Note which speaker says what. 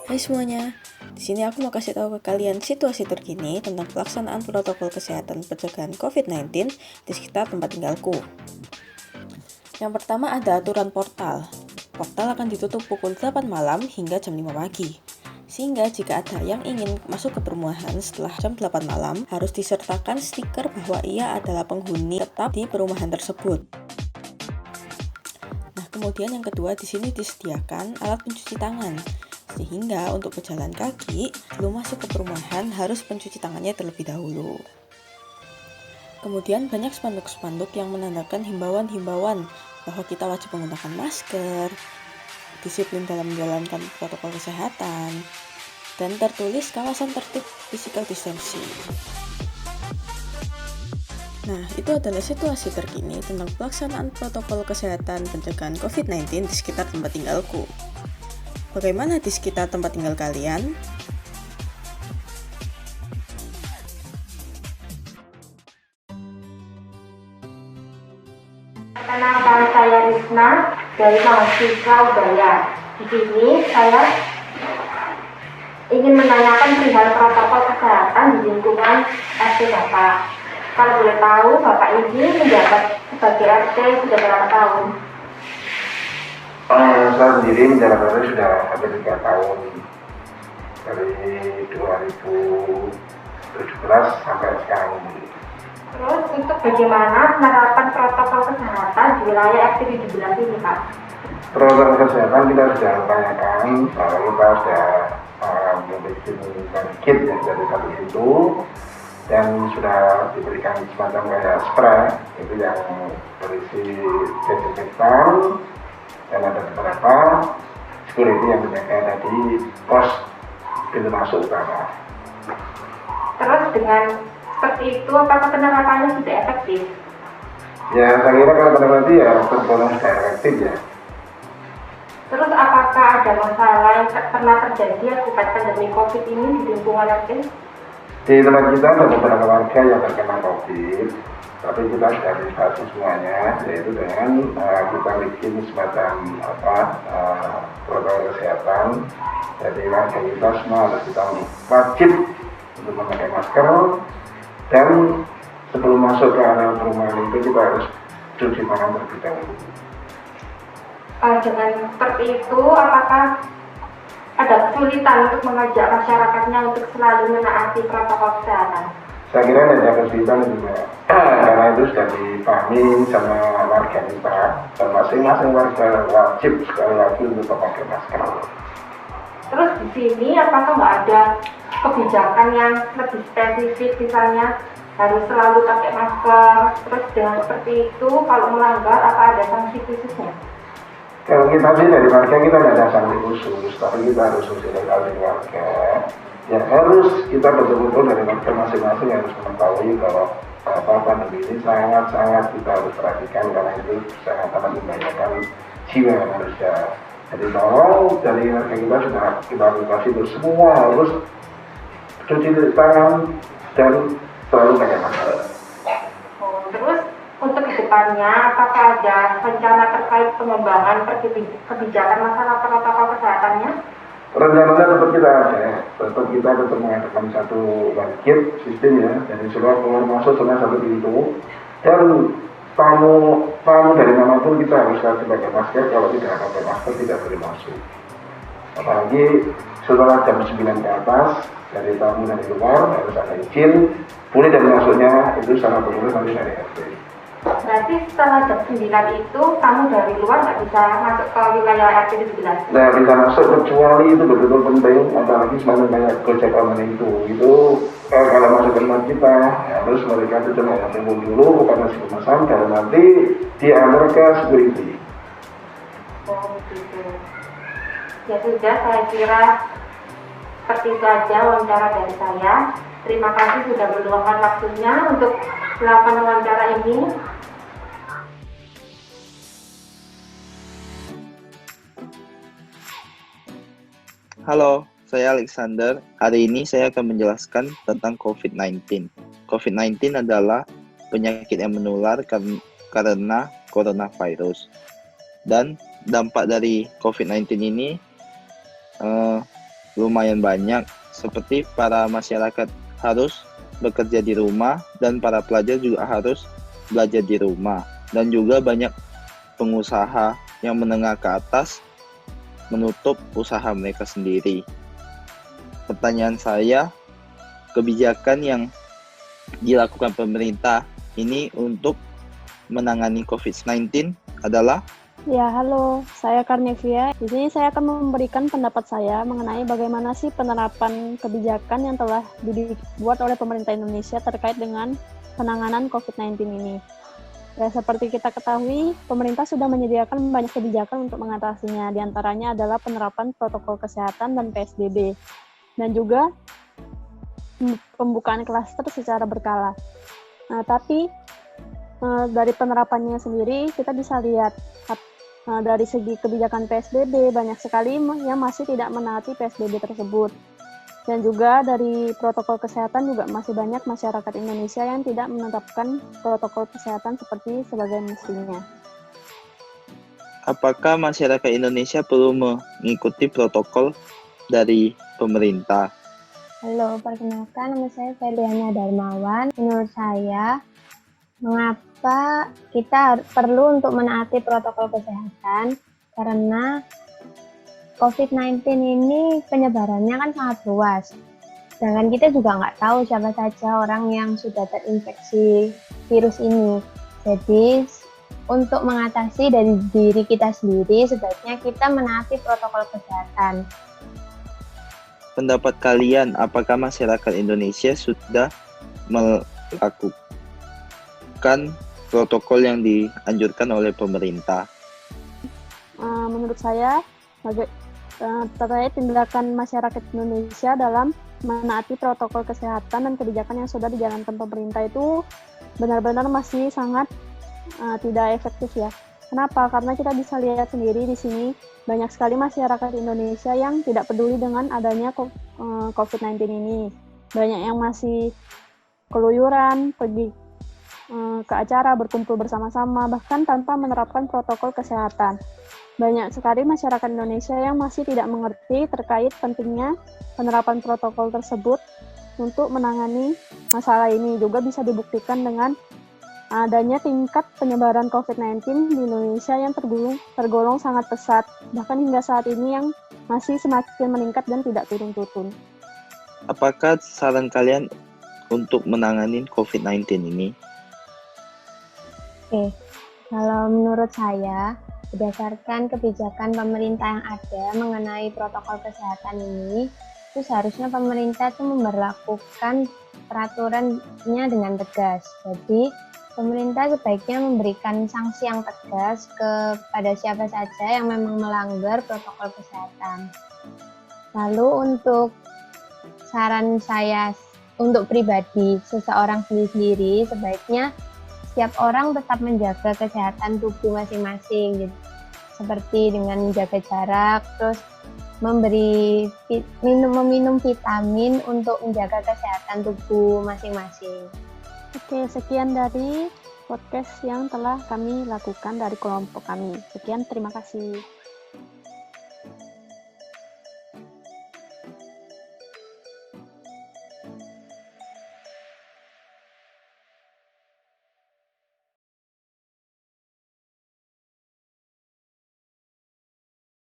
Speaker 1: Hai semuanya, di sini aku mau kasih tahu ke kalian situasi terkini tentang pelaksanaan protokol kesehatan pencegahan COVID-19 di sekitar tempat tinggalku. Yang pertama ada aturan portal. Portal akan ditutup pukul 8 malam hingga jam 5 pagi. Sehingga jika ada yang ingin masuk ke perumahan setelah jam 8 malam, harus disertakan stiker bahwa ia adalah penghuni tetap di perumahan tersebut. Nah, kemudian yang kedua, di sini disediakan alat pencuci tangan. Sehingga untuk pejalan kaki, sebelum masuk ke perumahan harus mencuci tangannya terlebih dahulu. Kemudian banyak spanduk-spanduk yang menandakan himbauan-himbauan bahwa kita wajib menggunakan masker, disiplin dalam menjalankan protokol kesehatan, dan tertulis kawasan tertib physical distancing. Nah, itu adalah situasi terkini tentang pelaksanaan protokol kesehatan pencegahan COVID-19 di sekitar tempat tinggalku. Bagaimana di sekitar tempat tinggal kalian?
Speaker 2: Perkenalkan, saya Risma dari mahasiswa Ubaya. Di sini saya ingin menanyakan perihal protokol kesehatan di lingkungan RT Bapak. Kalau boleh tahu, Bapak ini menjabat sebagai RT sudah berapa tahun?
Speaker 3: Saya sendiri menjalankannya sudah hampir 3 tahun, dari 2017 sampai sekarang ini.
Speaker 2: Terus untuk bagaimana penerapan protokol kesehatan di wilayah RT 17 ini, Pak?
Speaker 3: Protokol kesehatan kita sudah upayakan, kita sudah memiliki kit yang dari satu itu, dan sudah diberikan semacam kayak spray itu yang berisi desinfektan, dan ada beberapa security yang menjaga tadi pos pintu masuk utama.
Speaker 2: Terus dengan seperti itu, apakah penerapannya sudah efektif?
Speaker 3: Ya, saya kira kalau penerapan ya tergolong sudah efektif ya.
Speaker 2: Terus apakah ada masalah yang pernah terjadi akibat pandemi COVID ini di lingkungan RT?
Speaker 3: Di tempat kita ada beberapa warga yang terkena COVID, tapi kita sudah antisipasi semuanya, yaitu dengan kita bikin semacam protokol kesehatan. Jadi warga kita semua harus kita wajib untuk memakai masker, dan sebelum masuk ke area perumahan itu kita harus cuci tangan terlebih dahulu.
Speaker 2: Dengan seperti itu, apakah ada kesulitan untuk mengajak masyarakatnya untuk selalu menaati protokol kesehatan?
Speaker 3: Saya kira tidak ada kesulitan juga, karena itu sudah dipahami sama warga kita, dan masing-masing warga wajib sekali lagi untuk memakai masker.
Speaker 2: Terus di sini apakah nggak ada kebijakan yang lebih spesifik, misalnya harus selalu pakai masker, terus dengan seperti itu kalau melanggar apa ada sanksi khususnya?
Speaker 3: Kalau kita sih dari warga kita tidak ada sanksi khusus, tapi kita harus sosialisasi warga. Ya harus kita betul-betul dari warga masing-masing harus mengetahui bahwa pandemi ini sangat-sangat kita harus perhatikan, karena itu sangat-sangat membahayakan jiwa manusia. Jadi tolong dari warga kita sudah kita edukasi itu semua harus cuci tangan dan selalu pakai masker.
Speaker 2: Terus untuk kedepannya, apakah ada rencana terkait pengembangan kebijakan masalah protokol kesehatannya?
Speaker 3: Rencananya tetap kita ada, tetap mengadakan satu one gate sistem ya, jadi seluruh keluar masuk cuma satu pintu, dan tamu dari manapun kita harus pakai masker. Kalau tidak pakai masker tidak boleh masuk. Apalagi setelah jam 9 ke atas, dari tamu dari luar harus ada izin, boleh dan masuknya itu sangat benar nanti dari RT.
Speaker 2: Berarti setelah jam 9 itu kamu dari luar nggak bisa masuk ke wilayah RT 17?
Speaker 3: Nah, bisa masuk kecuali itu betul-betul penting, apalagi semakin banyak Gojek online itu kalau masuk ke tempat kita harus mereka itu cuma tunggu dulu bukan nasi kemasan, karena nanti diantar ke security.
Speaker 2: Oh gitu. Ya sudah, saya kira seperti itu aja wawancara dari saya. Terima kasih sudah meluangkan waktunya untuk melakukan wawancara ini.
Speaker 4: Halo, saya Alexander. Hari ini saya akan menjelaskan tentang COVID-19. COVID-19 adalah penyakit yang menular karena coronavirus. Dan dampak dari COVID-19 ini lumayan banyak, seperti para masyarakat harus bekerja di rumah dan para pelajar juga harus belajar di rumah. Dan juga banyak pengusaha yang menengah ke atas menutup usaha mereka sendiri. Pertanyaan saya, kebijakan yang dilakukan pemerintah ini untuk menangani COVID-19 adalah?
Speaker 5: Ya, halo. Saya Karnevia. Di sini saya akan memberikan pendapat saya mengenai bagaimana sih penerapan kebijakan yang telah dibuat oleh pemerintah Indonesia terkait dengan penanganan COVID-19 ini. Ya, seperti kita ketahui, pemerintah sudah menyediakan banyak kebijakan untuk mengatasinya. Di antaranya adalah penerapan protokol kesehatan dan PSBB. Dan juga pembukaan klaster secara berkala. Nah, tapi dari penerapannya sendiri, kita bisa lihat dari segi kebijakan PSBB, banyak sekali yang masih tidak menaati PSBB tersebut. Dan juga dari protokol kesehatan juga masih banyak masyarakat Indonesia yang tidak menetapkan protokol kesehatan seperti sebagai mestinya.
Speaker 4: Apakah masyarakat Indonesia perlu mengikuti protokol dari pemerintah?
Speaker 6: Halo, perkenalkan nama saya Feliana Darmawan. Menurut saya, mengapa kita perlu untuk menaati protokol kesehatan? Karena COVID-19 ini penyebarannya kan sangat luas. Sedangkan kita juga nggak tahu siapa saja orang yang sudah terinfeksi virus ini. Jadi, untuk mengatasi dari diri kita sendiri, sebaiknya kita menaati protokol kesehatan.
Speaker 4: Pendapat kalian, apakah masyarakat Indonesia sudah melakukan protokol yang dianjurkan oleh pemerintah?
Speaker 5: Menurut saya, terkait tindakan masyarakat Indonesia dalam menaati protokol kesehatan dan kebijakan yang sudah dijalankan pemerintah itu benar-benar masih sangat tidak efektif ya. Kenapa? Karena kita bisa lihat sendiri di sini banyak sekali masyarakat Indonesia yang tidak peduli dengan adanya COVID-19 ini. Banyak yang masih keluyuran, pergi ke acara, berkumpul bersama-sama, bahkan tanpa menerapkan protokol kesehatan. Banyak sekali masyarakat Indonesia yang masih tidak mengerti terkait pentingnya penerapan protokol tersebut untuk menangani masalah ini. Juga bisa dibuktikan dengan adanya tingkat penyebaran COVID-19 di Indonesia yang tergolong sangat pesat, bahkan hingga saat ini yang masih semakin meningkat dan tidak turun-turun.
Speaker 4: Apakah saran kalian untuk menangani COVID-19 ini?
Speaker 6: Oke, kalau menurut saya, berdasarkan kebijakan pemerintah yang ada mengenai protokol kesehatan ini, itu seharusnya pemerintah itu memberlakukan peraturannya dengan tegas. Jadi, pemerintah sebaiknya memberikan sanksi yang tegas kepada siapa saja yang memang melanggar protokol kesehatan. Lalu untuk saran saya untuk pribadi, seseorang sendiri sebaiknya setiap orang tetap menjaga kesehatan tubuh masing-masing, gitu. Seperti dengan menjaga jarak, terus meminum vitamin untuk menjaga kesehatan tubuh masing-masing.
Speaker 5: Oke, sekian dari podcast yang telah kami lakukan dari kelompok kami. Sekian, terima kasih.